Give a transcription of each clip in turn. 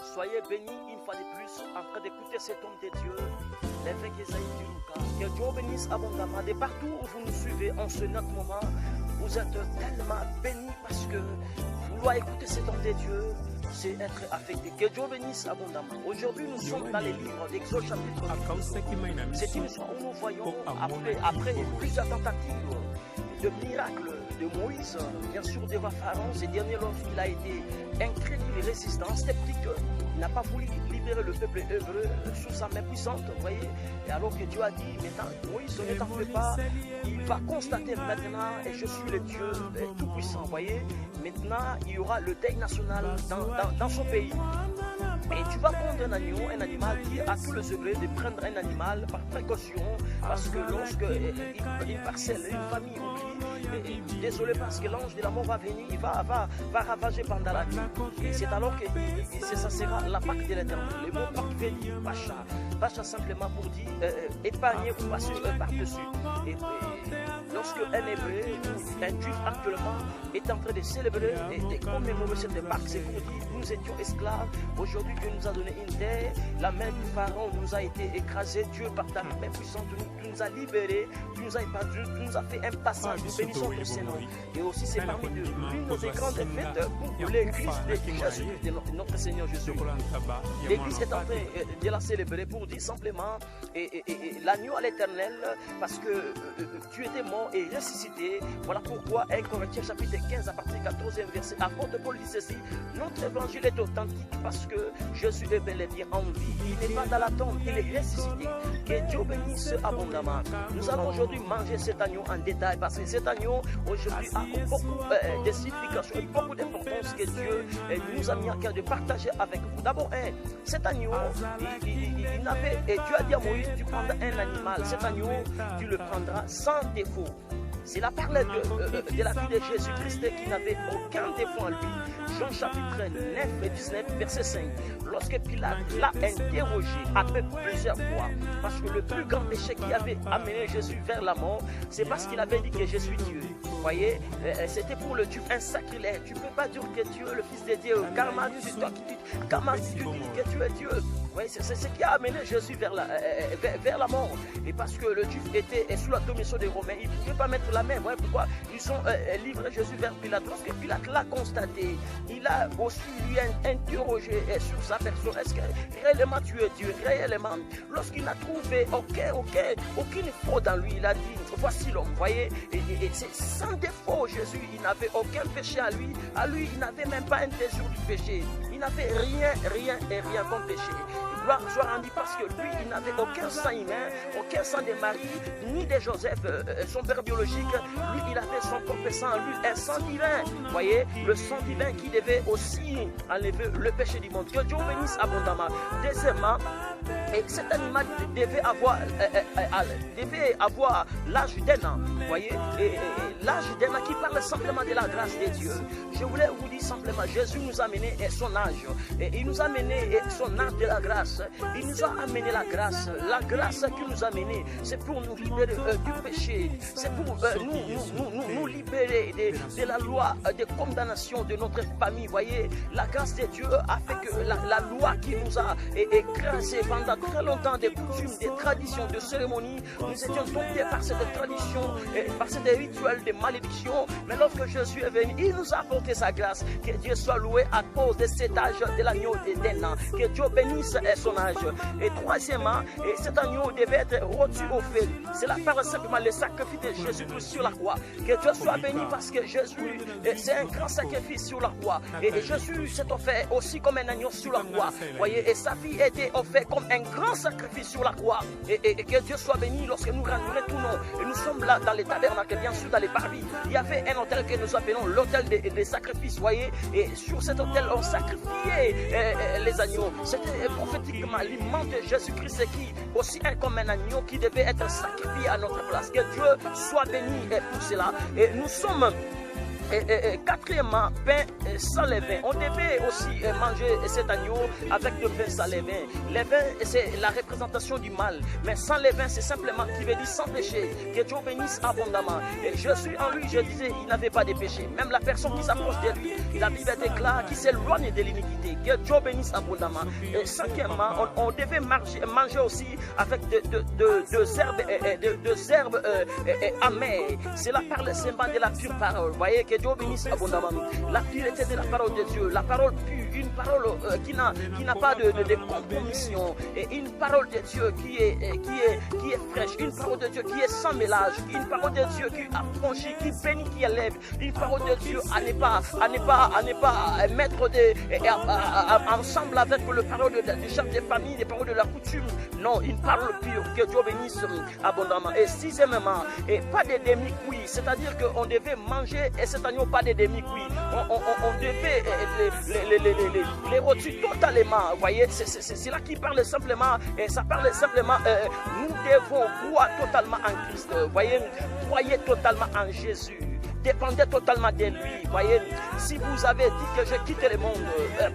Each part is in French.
Soyez bénis une fois de plus en train d'écouter cet homme de Dieu, l'évêque Esaïe Dilouka. Que Dieu bénisse abondamment. De partout où vous nous suivez en ce notre moment, vous êtes tellement bénis parce que vouloir écouter cet homme de Dieu, c'est être affecté. Que Dieu bénisse abondamment. Aujourd'hui, nous sommes dans les livres d'Exode chapitre 12. C'est une histoire où nous voyons, après plusieurs tentatives de miracles de Moïse, bien sûr devant Pharaon, ce dernier lorsqu'il a été incrédule, résistant, sceptique, il n'a pas voulu libérer le peuple hébreu sous sa main puissante, vous voyez. Et alors que Dieu a dit, maintenant, Moïse ne t'en fais pas, il va constater maintenant, et je suis le Dieu tout-puissant, vous voyez. Maintenant, il y aura le deuil national dans son pays. Et tu vas prendre un agneau, un animal qui a tout le secret de prendre un animal par précaution, parce que lorsque une parcelle, une famille oublie, désolé parce que l'ange de la mort va venir, il va ravager pendant la nuit. Et c'est alors que ça sera la Pâque de l'éternel. Le mot Pâque veut dire Pacha. Pacha simplement pour dire épargner ou passer par-dessus. Et lorsque un hébreu ou un juif actuellement est en train de célébrer et de commémorer cette Pâque, c'est pour dire nous étions esclaves. Aujourd'hui, Dieu nous a donné une terre. La main du pharaon nous a été écrasée. Dieu, par ta main puissante, tu nous as libérés. Tu nous as épargnés. Tu nous as fait un passage. Nous bénissons ton Seigneur. Et aussi, c'est parmi l'une des grandes fêtes pour l'Église de Jésus, de notre Seigneur Jésus. L'Église est en train de la célébrer pour dire simplement l'agneau à l'éternel, parce que tu étais mort et ressuscité. Voilà pourquoi 1 Corinthiens chapitre 15 à partir du 14e verset, apôtre Paul dit ceci: notre évangile est authentique parce que Jésus est bel et bien en vie. Il n'est pas dans la tombe, il est ressuscité. Que Dieu bénisse abondamment. Nous allons aujourd'hui manger cet agneau en détail parce que cet agneau aujourd'hui a beaucoup de significations et beaucoup d'importance que Dieu nous a mis à cœur de partager avec vous. D'abord, cet agneau, il n'avait, et Dieu a dit à Moïse, tu prendras un animal. Cet agneau, tu le prendras sans défaut. C'est la parole de la vie de Jésus-Christ qui n'avait aucun défaut en lui. Jean chapitre 9 et 19, verset 5. Lorsque Pilate l'a interrogé après plusieurs fois, parce que le plus grand péché qui avait amené Jésus vers la mort, c'est parce qu'il avait dit que je suis Dieu. Vous voyez, c'était pour le Dieu un sacrilège. Tu ne peux pas dire que Dieu est le Fils de Dieu. Karma, c'est toi qui dis, Karma, si tu dis que tu es Dieu. Oui, c'est ce qui a amené Jésus vers la mort. Et parce que le Juif était sous la domination des Romains, il ne pouvait pas mettre la main. Voilà pourquoi ils ont livré Jésus vers Pilate. Lorsque Pilate l'a constaté, il a aussi lui interrogé sur sa personne. Est-ce que réellement tu es Dieu? Réellement. Lorsqu'il n'a trouvé aucune fraude en lui, il a dit, voici l'homme. Vous voyez, et c'est sans défaut Jésus. Il n'avait aucun péché à lui. À lui, il n'avait même pas un désir du péché. Il n'avait rien comme péché. Gloire soit rendue parce que lui, il n'avait aucun sang humain, aucun sang de Marie, ni de Joseph, son père biologique. Lui, il avait son propre sang, lui, un sang divin. Vous voyez, le sang divin qui devait aussi enlever le péché du monde. Que Dieu bénisse abondamment. Deuxièmement, et cet animal devait avoir l'âge d'un an. Vous voyez, l'âge d'un an qui parle simplement de la grâce de Dieu. Je voulais vous dire simplement, Jésus nous a amené son âge. Et il nous a amené son âge de la grâce. Il nous a amené la grâce. La grâce qu'il nous a amené, c'est pour nous libérer du péché. C'est pour nous libérer de la loi de condamnation de notre famille. Vous voyez, la grâce de Dieu a fait que la loi qui nous a écrasé pendant très longtemps, des coutumes, des traditions, de cérémonies, nous étions tombés par cette tradition, par ces rituels de malédiction. Mais lorsque Jésus est venu, il nous a apporté sa grâce. Que Dieu soit loué à cause de cet âge de l'agneau d'un an. Que Dieu bénisse son âge. Et troisièmement, cet agneau devait être rôti au feu. C'est la part simplement le sacrifice de Jésus sur la croix. Que Dieu soit béni parce que Jésus, c'est un grand sacrifice sur la croix. Et Jésus s'est offert aussi comme un agneau sur la croix. Voyez, et sa vie était offerte comme un grand sacrifice sur la croix. Et que Dieu soit béni lorsque nous retournons. Et nous sommes là dans les tabernacles, bien sûr dans les parvis. Il y avait un hôtel que nous appelons l'hôtel des sacrifices. Voyez, et sur cet hôtel, on sacrifiait les agneaux. C'était prophétiquement l'image de Jésus-Christ qui aussi est comme un agneau qui devait être sacrifié à notre place. Que Dieu soit béni pour cela. Et nous sommes quatrièmement, pain sans levain. On devait aussi manger cet agneau avec de pain sans levain. Levain, c'est la représentation du mal. Mais sans levain, c'est simplement qui veut dire sans péché. Que Dieu bénisse abondamment. Et je suis en lui, je disais, il n'avait pas de péché. Même la personne qui s'approche de lui, la Bible déclare qu'il s'éloigne de l'iniquité. Que Dieu bénisse abondamment. Et cinquièmement, on devait manger aussi avec deux herbes amères. Cela parle seulement de la pure parole. Voyez, que Dieu bénisse abondamment. La pureté de la parole de Dieu, la parole pure, une parole qui n'a pas de compromission, et une parole de Dieu qui est fraîche, une parole de Dieu qui est sans mélange, une parole de Dieu qui affranchit, qui bénit, qui élève, une parole de Dieu à ne pas mettre ensemble avec le parole du chef de famille, des paroles de la coutume. Non, une parole pure, que Dieu bénisse abondamment. Et sixièmement, et pas de demi-cuits, c'est-à-dire qu'on devait manger et cet agneau pas de demi-cuits. On devait les rôtir totalement. Vous voyez, c'est là qui parle simplement, et ça parle simplement, nous devons croire totalement en Christ. Vous voyez, croyez totalement en Jésus. Dépendez totalement de lui. Voyez, si vous avez dit que je quitte le monde,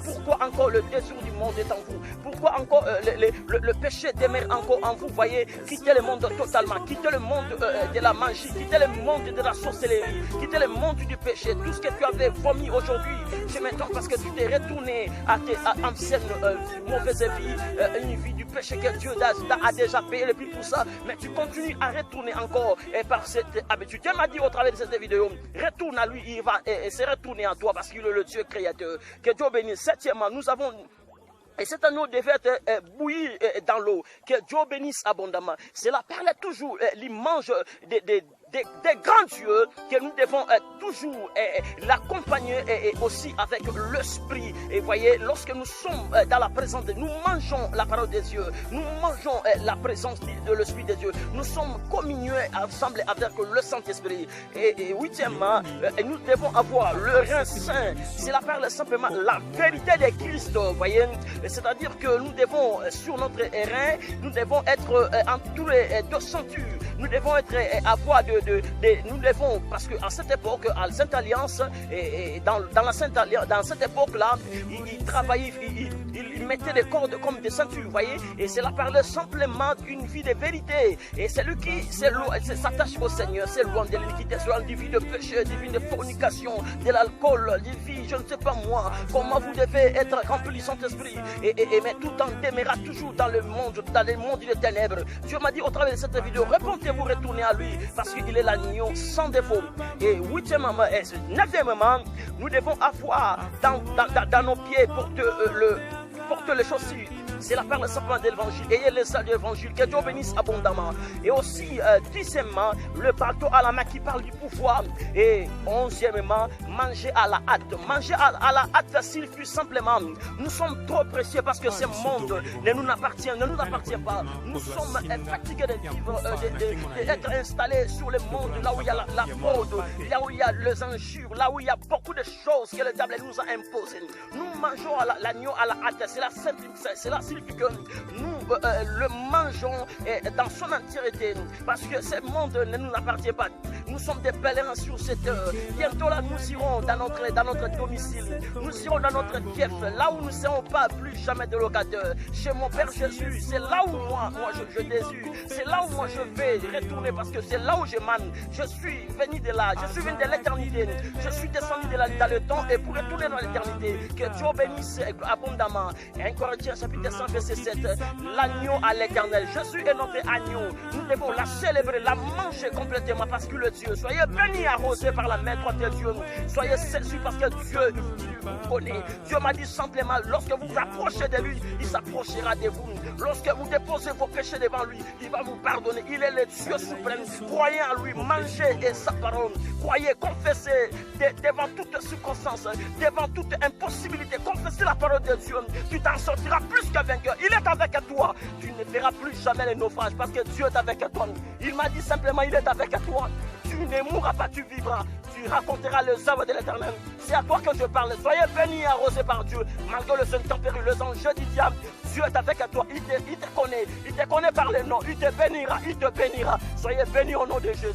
pourquoi encore le désir du monde est en vous? Pourquoi encore le péché demeure encore en vous? Voyez, quittez le monde totalement, quittez le monde de la magie, quittez le monde de la sorcellerie, quittez le monde du péché. Tout ce que tu avais vomi aujourd'hui, c'est maintenant parce que tu t'es retourné à tes anciennes mauvaises vies, une vie du péché que Dieu a déjà payé le prix pour ça, mais tu continues à retourner encore par cette habitude. Dieu m'a dit au travers de cette vidéo, retourne à lui, il va se retourner à toi parce qu'il est le Dieu créateur. Que Dieu bénisse. Septièmement, nous avons... Et cet agneau devait être bouilli dans l'eau. Que Dieu bénisse abondamment. Cela parle toujours l'image des grands dieux que nous devons toujours l'accompagner aussi avec l'esprit. Et voyez, lorsque nous sommes dans la présence de Dieu, nous mangeons la parole de Dieu, nous mangeons la présence de l'esprit de Dieu, nous sommes communiés ensemble avec le Saint-Esprit. Et huitièmement, nous devons avoir le rein saint. Cela parle simplement la vérité de Christ. Voyez, c'est-à-dire que nous devons sur notre rein, nous devons être entourés de ceintures. Nous devons avoir nous devons, parce qu'à cette époque, à la Sainte Alliance, dans cette époque-là, ils travaillaient, ils mettaient des cordes comme des ceintures, vous voyez, et cela parlait simplement d'une vie de vérité. Et celui qui s'attache au Seigneur, c'est loin de l'iniquité, c'est loin d'une vie de péché, d'une vie de fornication, de l'alcool, d'une vie, je ne sais pas moi, comment vous devez être rempli du Saint-Esprit, mais tout en demeurant toujours dans le monde des ténèbres. Dieu m'a dit au travers de cette vidéo, répondez-vous, retournez à lui, parce qu'il est l'agneau sans défaut. Et huitièmement, et neuvièmement, nous devons avoir dans nos pieds porte les chaussures. C'est la parole simplement de l'évangile. Ayez les salles de l'évangile. Que Dieu bénisse abondamment. Et aussi, dixièmement, le bateau à la main qui parle du pouvoir. Et onzièmement, manger à la hâte. Manger à la hâte signifie simplement, nous sommes trop précieux parce que ce monde ne nous appartient pas. Nous sommes fatigués de vivre, d'être installés sur le monde, là où il y a la fraude, là où il y a les injures, là où il y a beaucoup de choses que le diable nous a imposées. Nous mangeons l'agneau à la hâte. Cela signifie que nous le mangeons dans son entièreté parce que ce monde ne nous appartient pas. Nous sommes des pèlerins sur cette terre. Bientôt là, nous irons dans notre domicile. Nous irons dans notre fief, là où nous ne serons pas plus jamais de locataires. Chez mon Père Jésus, c'est là où moi je désire. C'est là où moi je vais retourner parce que c'est là où je mène. Je suis venu de là, je suis venu de l'éternité. Je suis descendu de là dans le temps et pour retourner dans l'éternité. Que Dieu bénisse abondamment. 1 Corinthiens chapitre 100 verset 7. L'agneau à l'éternel. Jésus est notre agneau. Nous devons la célébrer, la manger complètement parce que le Dieu. Soyez bénis, arrosés par la main droite de Dieu. Soyez saisis parce que Dieu vous connaît. Dieu m'a dit simplement, lorsque vous vous approchez de lui, il s'approchera de vous. Lorsque vous déposez vos péchés devant lui, il va vous pardonner. Il est le Dieu suprême. Croyez en lui, mangez et sa parole. Croyez, confessez devant toute circonstance, devant toute impossibilité. Confessez la parole de Dieu. Tu t'en sortiras plus qu'un vainqueur. Il est avec toi. Tu ne verras plus jamais les naufrages parce que Dieu est avec toi. Il m'a dit simplement, il est avec toi. Tu ne mourras pas, tu vivras. Tu raconteras les œuvres de l'Éternel. C'est à toi que je parle. Soyez bénis et arrosés par Dieu. Malgré le seul tempéré, les enjeux du diable, Dieu est avec toi. Il te connaît. Il te connaît par les noms. Il te bénira. Soyez bénis au nom de Jésus.